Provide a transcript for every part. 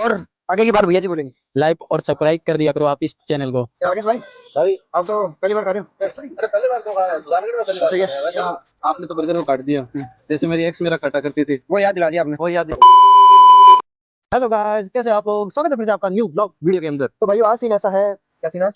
और आगे की बात भैया जी बोलेंगे। लाइक और सब्सक्राइब कर दिया करो आप इस चैनल को। राकेश भाई आप तो पहली बार खा रहे हो। पहले बार तो सही है। आपने तो बर्गर को काट दिया, जैसे मेरी एक्स मेरा काटा करती थी। वो याद दिला दिया आपने। वो याद। हेलो गाइस, कैसे आप लोग? स्वागत है फिर से आपका न्यू ब्लॉग वीडियो के अंदर। तो भाई आज सीन ऐसा है। क्या सीन है?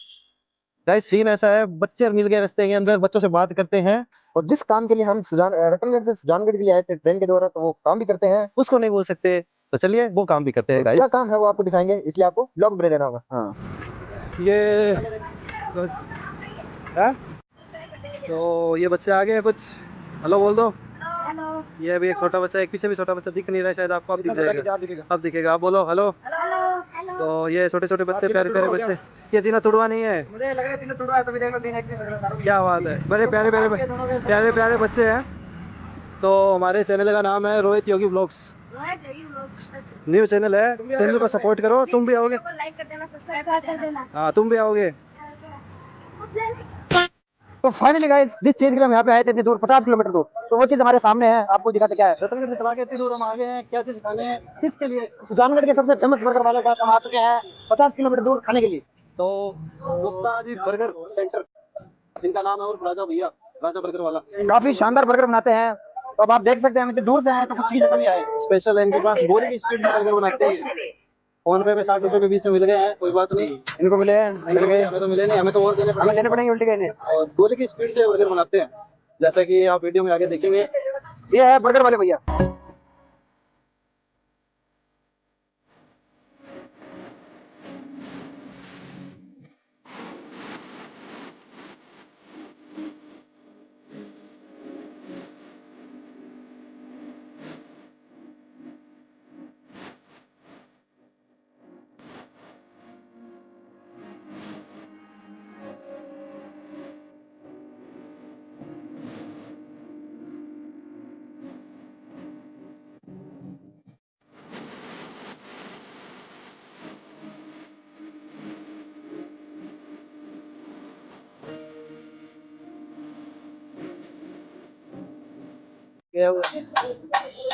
गाइस सीन ऐसा है, बच्चे मिल गए रास्ते के अंदर, बच्चों से बात करते हैं। और जिस काम के लिए हम रतनगढ़ से सुजानगढ़ के लिए आए थे ट्रेन के द्वारा, तो वो काम भी करते हैं। उसको नहीं बोल सकते, तो चलिए वो काम भी करते हैं गाइस। क्या काम है वो आपको दिखाएंगे, इसलिए आपको ब्लॉग बने रहना होगा। हाँ ये है? तो ये बच्चे आ गए कुछ। हेलो बोल दो। हेलो। ये अभी एक छोटा बच्चा, एक पीछे भी छोटा बच्चा दिख नहीं रहा है, शायद आपको अब दिख जाएगा। दिखेगा। अब दिखेगा, आप बोलो हेलो। हेलो। तो ये छोटे छोटे बच्चे, प्यारे प्यारे बच्चे। ये तीनों तुड़वा नहीं है, मुझे लग रहा है तीनों टूटा है, तभी देख लो तीन एक जैसे। क्या बात है, बड़े प्यारे प्यारे प्यारे प्यारे बच्चे हैं। तो हमारे चैनल का नाम है रोहित योगी ब्लॉग्स, न्यू चैनल है, चैनल को सपोर्ट करो। तुम भी आओगे? लाइक कर देना, सब्सक्राइब कर देना। हाँ तुम भी आओगे। तो फाइनली गाइस, जिस चीज के लिए हम यहाँ पे आए थे इतनी दूर 50 किलोमीटर दूर, तो वो चीज हमारे सामने है। आपको दिखाते क्या है। रतनगढ़ से चला के इतनी दूर हम आ गए हैं, क्या चीज खाने हैं, किसके लिए? सुजानगढ़ के सबसे फेमस बर्गर वाले का हम आ चुके हैं 50 किलोमीटर दूर खाने के लिए। तो गुप्ता जी बर्गर सेंटर, इनका नाम है, और राजा भैया, राजा बर्गर वाला। काफी शानदार बर्गर बनाते हैं। तो अब आप देख सकते हैं हम इतनी दूर से आए तो कुछ चीज कमी आए। स्पेशल है इनके पास, गोली की स्पीड में बर्गर बनाते हैं। फोन पे में 60 रुपए के बीच में मिल गए हैं, कोई बात नहीं। इनको मिले हैं, मिल गए, हमें तो मिले नहीं, हमें तो और हमें देने पड़ेंगे उल्टी कहने। और गोली की स्पीड से बर्गर बनाते हैं, जैसा कि आप वीडियो में आगे देखेंगे। ये है बर्गर वाले भैया।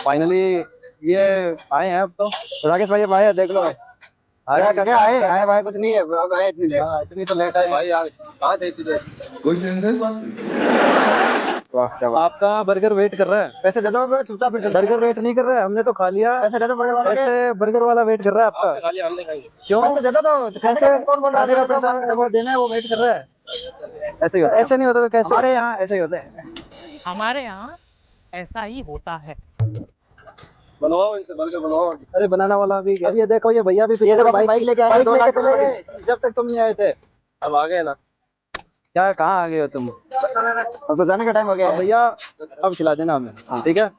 फाइनली ये आए हैं अब तो। राकेश भाई अब आए, देख लो। आया क्या आए आए भाई, कुछ नहीं है, अब आए इतनी देर। इतनी तो लेट आए भाई, कहाँ थे इतनी देर? वाह क्या बात। आपका बर्गर वेट कर रहा है। पैसे दे दो, मैं चुपचाप फिर बर्गर वेट नहीं कर रहा है, हमने तो खा लिया। पैसे दे दो बर्गर वाले के। ऐसे बर्गर वाला वेट कर रहा है आपका। क्यों? पैसे दे दो तो पैसे कौन बोल रहा खाने का है पैसा वो देना है, वो वेट कर रहा है। ऐसे ही होता है। ऐसे नहीं होता तो कैसे? हमारे यहाँ ऐसे ही होता है। हमारे यहाँ ऐसा ही होता है। बनवाओ इनसे बर्गर बनवाओ। अरे बनाना वाला भी, अब ये देखो ये भैया भी ये देखो बाइक लेके आए, बाइक 2 लेके लाख चले गए, जब तक तुम नहीं आए थे। अब आ गए ना। क्या कहाँ आ गए हो तुम? अब तो जाने का टाइम हो गया है। भैया अब खिला देना हमें, ठीक है?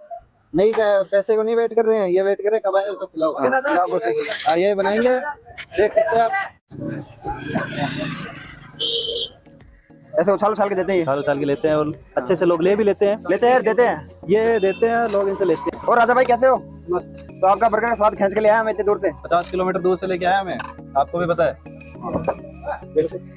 नहीं पैसे को नहीं वेट कर रहे हैं, ये वेट कर रहे हैं कब आए तो खिलाओ। ये बनाएंगे, देख सकते हैं आप। ऐसे उछाल उछाल के देते हैं। साल साल के लेते हैं, और अच्छे से लोग ले भी लेते हैं। लेते हैं, देते हैं, ये देते हैं लोग, इनसे लेते हैं। और राजा भाई कैसे हो? मस्त। तो आपका बर्गर का स्वाद खींच के ले आया हम इतनी दूर से। 50 किलोमीटर दूर से लेके आया हमें, आपको भी पता है।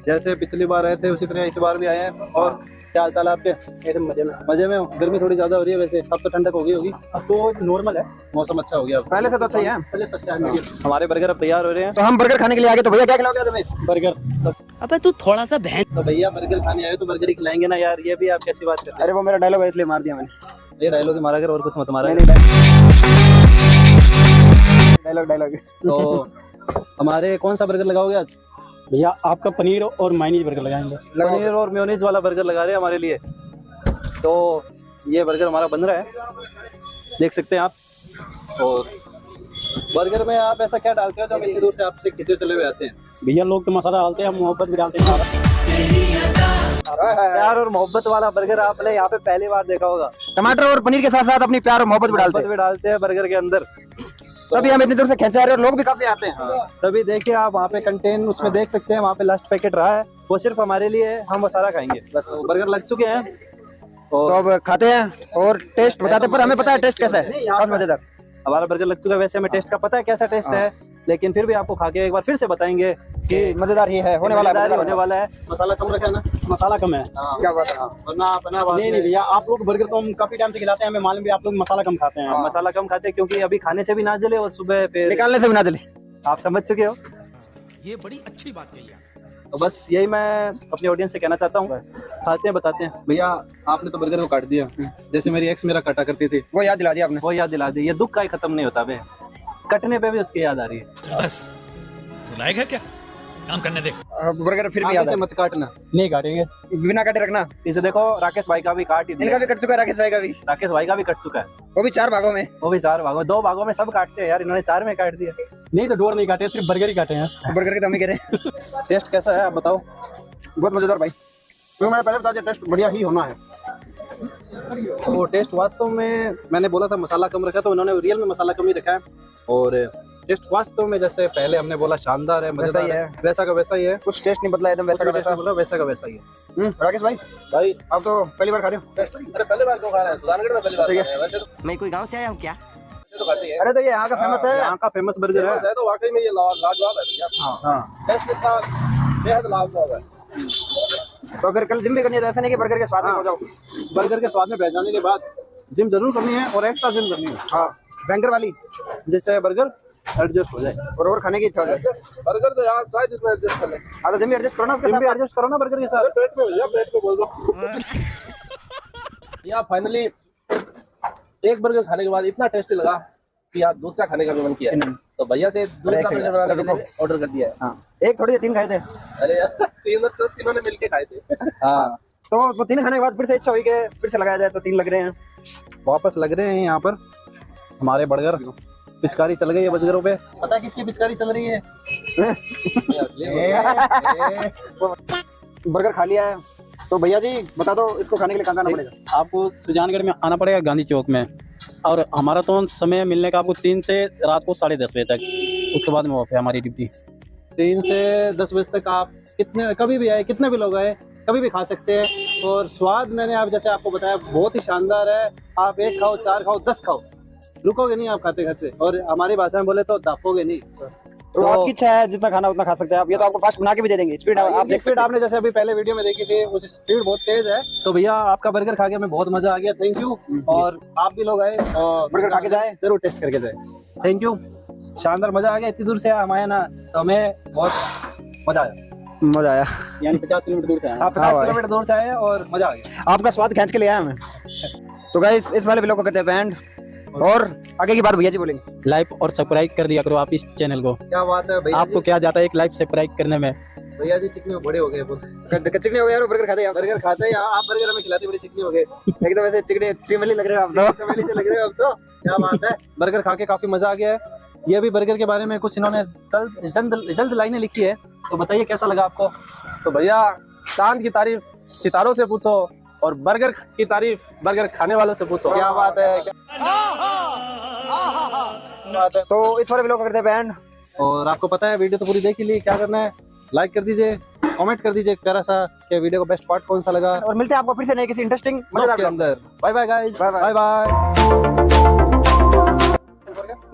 जैसे पिछली बार आए थे उसी तरह इस बार भी आए हैं। और क्या हाल चाल है आपके? एकदम मजे में। मजे में हो? गर्मी थोड़ी ज्यादा हो रही है वैसे, अब तो ठंडक हो गई होगी। अब तो नॉर्मल है, मौसम अच्छा हो गया अब। पहले से तो अच्छा ही है। पहले से अच्छा है। हमारे बर्गर अब तैयार हो रहे हैं। तो हम बर्गर खाने के लिए आ गए, तो भैया क्या खिलाओगे तुम्हें? बर्गर अबे तू थोड़ा सा बहन। तो भैया बर्गर खाने आए तो बर्गर ही खिलाएंगे ना यार, ये भी आप कैसी बात करते अरे वो मेरा डायलॉग है इसलिए मार दिया मैंने। हैं? ये डायलॉग मारा कर, और कुछ मत मारा। डायलॉग। तो हमारे कौन सा बर्गर लगाओगे आज? भैया आपका पनीर और मायनीज बर्गर लगाएंगे। पनीर और मेयोनीज वाला बर्गर लगा रहे हैं हमारे लिए। तो ये बर्गर हमारा बन रहा है, देख सकते हैं आप। और बर्गर में आप ऐसा क्या डालते हो जो हम इतनी दूर से आपसे खींचे चले हुए आते हैं? भैया लोग तो मसाला डालते हैं, हम मोहब्बत भी डालते हैं। प्यार और मोहब्बत वाला बर्गर आपने यहाँ पे पहली बार देखा होगा। टमाटर और पनीर के साथ साथ अपनी प्यार और मोहब्बत भी डालते हैं बर्गर के अंदर। तभी हम इतनी दूर से खींचे आ रहे हैं और लोग भी काफी आते हैं। तभी देखिए आप वहाँ पे कंटेन उसमें देख सकते हैं, वहाँ पे लास्ट पैकेट रहा है, वो सिर्फ हमारे लिए है, हम वो सारा खाएंगे। बस बर्गर लग चुके हैं तो अब खाते हैं और टेस्ट बताते हैं, पर हमें पता है टेस्ट कैसा है, बहुत मजेदार। हमारा बर्गर लग चुका है, वैसे हमें टेस्ट का पता है कैसा टेस्ट है, लेकिन फिर भी आपको खा के एक बार फिर से बताएंगे कि मजेदार ही है, होने वाला है। मसाला कम रखा ना, मसाला कम है। क्या बात है। नहीं भैया, आप लोग बर्गर को हम काफी टाइम से खिलाते हैं, हमें मालूम भी आप लोग मसाला कम खाते हैं। मसाला कम खाते हैं क्योंकि अभी खाने से भी ना जले और सुबह फिर निकालने से भी ना जले। आप समझ चुके हो। ये बड़ी अच्छी बात कही आप। तो बस यही मैं अपनी ऑडियंस से कहना चाहता हूँ। खाते हैं बताते हैं। भैया आपने तो बर्गर को काट दिया, जैसे मेरी एक्स मेरा काटा करती थी। वो याद दिला दिया आपने। वो याद दिला दी। ये दुख का ही खत्म नहीं होता बे, कटने पे भी उसकी याद आ रही है। बस बुलाएगा क्या, काम करने दे। बर्गर फिर भी आगे याद से है। मत काटना। नहीं काटेंगे। बिना काटे रखना। इसे देखो राकेश भाई का भी काट ही इनका दिया। भी कट चुका है, राकेश भाई का भी। राकेश भाई का भी कट चुका है, वो भी 4 भागों में। वो भी 4 भागों में। 2 भागों में सब काटते हैं यार, इन्होंने 4 में काट दिया। नहीं तो डोर नहीं काटे, सिर्फ बर्गर ही काटे हैं। बर्गर के दम ही कह रहे हैं। टेस्ट कैसा है आप बताओ। बहुत मजेदार भाई, तो मैं पहले बता दिया टेस्ट बढ़िया ही होना है। तो टेस्ट वास्तव में मैंने बोला था मसाला कम रखा, तो उन्होंने रियल में मसाला कम ही रखा है। और टेस्ट वास्तव में जैसे पहले हमने बोला शानदार है, मजेदार है, वैसा का वैसा ही है। कुछ टेस्ट नहीं बदला, एकदम वैसा का वैसा। बोला वैसा का वैसा ही है। राकेश भाई भाई आप तो पहली बार खा रहे हो। अरे पहले बार क्यों खा रहे हैं? सुजानगढ़ में पहली बार सही है। खा रहे हैं। वैसे तो मैं कोई गांव से आया हूँ क्या? तो खाते ही है। अरे तो ये यहाँ का फेमस है। यहाँ का फेमस बर्गर है। तो वाकई में ये लाजवाब है भैया। हाँ टेस्ट इसका बेहद लाजवाब है। तो अगर कल जिम भी करनी है तो ऐसा नहीं कि बर्गर के स्वाद में हो जाओ। बर्गर के स्वाद में बैठ जाने के बाद जिम जरूर करनी है, और एक्स्ट्रा जिम करनी है। हाँ बैंकर वाली, जिससे बर्गर एडजस्ट हो जाए और खाने की इच्छा हो जाए। बर्गर तो यार चाहे जिसमें एडजस्ट कर ले। हाँ तो जिम भी एडजस्ट करो ना उसके जिम भी साथ। एडजस्ट करो ना बर्गर के साथ। पेट में भैया, पेट में बोल दो। या फाइनली एक बर्गर खाने के बाद इतना टेस्टी लगा कि यार दूसरा खाने का भी मन किया। तो भैया से दूसरा बर्गर बनाने के लिए ऑर्डर कर दिया है। हाँ एक थोड़ी 3 खाए थे। अरे यार तीनों ने मिलके खाए थे। हाँ तो वो 3 खाने के बाद फिर से इच्छा हुई कि फिर से लगाया जाए, तो 3 लग रहे हैं। वापस लग रहे हैं यहाँ पर हमारे बर्गर। पिचकारी चल गई है बर्गरों पे। पता है किसकी पिचकारी चल रही है? बर्गर खा लिया है, तो भैया जी बता दो इसको खाने के लिए कहाँ आना पड़ेगा? आपको सुजानगढ़ में आना पड़ेगा गांधी चौक में, और हमारा तो समय मिलने का आपको 3 से रात को 10:30 बजे तक, उसके बाद में वहाँ पे हमारी ड्यूटी। 3 से 10 बजे तक आप कितने कभी भी आए, कितने भी लोग आए, कभी भी खा सकते हैं। और स्वाद मैंने आप जैसे आपको बताया बहुत ही शानदार है। आप 1 खाओ, 4 खाओ, 10 खाओ, रुकोगे नहीं आप खाते खाते। और हमारी भाषा में बोले तो दापोगे नहीं। तो आपकी इच्छा है जितना खाना उतना खा सकते हैं आप। ये तो आपको फास्ट बना के भी दे देंगे। स्पीड आप देख स्पीड आपने जैसे अभी पहले वीडियो में देखी थी, उस स्पीड बहुत तेज है। तो भैया आपका बर्गर खा के हमें बहुत मजा आ गया, थैंक यू। और आप भी लोग आए और बर्गर खा के जाए, जरूर टेस्ट करके जाए। थैंक यू, शानदार मजा आ गया। इतनी दूर से हम आए ना, तो हमें बहुत मजा आया। मजा आया। यानी 50 किलोमीटर दूर से आए। आप 50 किलोमीटर दूर से आए और मजा आ गया। आपका स्वाद खींच के ले आया हमें। तो गाइस इस वाले वीडियो को करते हैं बैंड, और आगे की बात भैया जी बोलेंगे। लाइक और सब्सक्राइब कर दिया करो आप इस चैनल को। क्या बात है भैया आपको क्या जाता है एक लाइक सब्सक्राइब करने में। भैया जी चिकनी में बड़े हो गए। चिकने हो गए यार, बर्गर खाते हैं आप। बर्गर खाते हैं आप, बर्गर हमें खिलाते बड़े चिकनी हो गए। एकदम वैसे चिकने चिमली लग रहे हैं आप तो। चमेली से लग रहे हो अब तो। क्या बात है, बर्गर खा के काफी मजा आ गया है। ये भी बर्गर के बारे में कुछ इन्होंने जल्द लाइनें लिखी है, तो बताइए कैसा लगा आपको? तो भैया चांद की तारीफ सितारों से पूछो, और बर्गर की तारीफ बर्गर खाने वालों से पूछो। क्या बात है, क्या बात है। तो इस वाले वीडियो को करते हैं बैंड। और आपको पता है वीडियो तो पूरी देख ही ली, क्या करना है, लाइक कर दीजिए, कमेंट कर दीजिए प्यारा सा कि वीडियो का बेस्ट पार्ट कौन सा लगा। और मिलते हैं आपको फिर से नए किसी इंटरेस्टिंग के मजेदार अंदर। Bye bye guys, bye bye. Bye bye.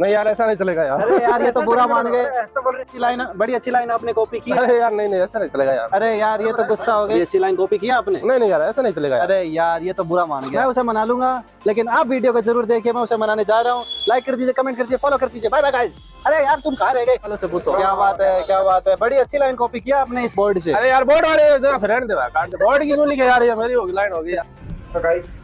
नहीं यार ऐसा नहीं चलेगा यार। अरे यार ये तो बुरा मान गए। अच्छी लाइन, बड़ी अच्छी लाइन आपने कॉपी की। अरे यार नहीं ऐसा नहीं चलेगा यार। अरे यार ये तो गुस्सा हो गया। अच्छी लाइन कॉपी किया आपने? नहीं यार ऐसा नहीं चलेगा यार। अरे यार ये तो बुरा मान गया। मैं उसे मना लूंगा, लेकिन आप वीडियो को जरूर देखिए। मैं उसे मनाने जा रहा हूँ। लाइक कर दीजिए, कमेंट कर दीजिए, फॉलो कर दीजिए। Bye bye guys. अरे यार तुम कहाँ रह गए? से पूछो। क्या बात है, क्या बात है। बड़ी अच्छी लाइन कॉपी किया आपने इस बोर्ड से। अरे यार बोर्ड वाले जरा फ्रेंड देवा काट दे। बोर्ड की क्यों लिखे यार, ये मेरी होगी लाइन होगी यार। तो गाइस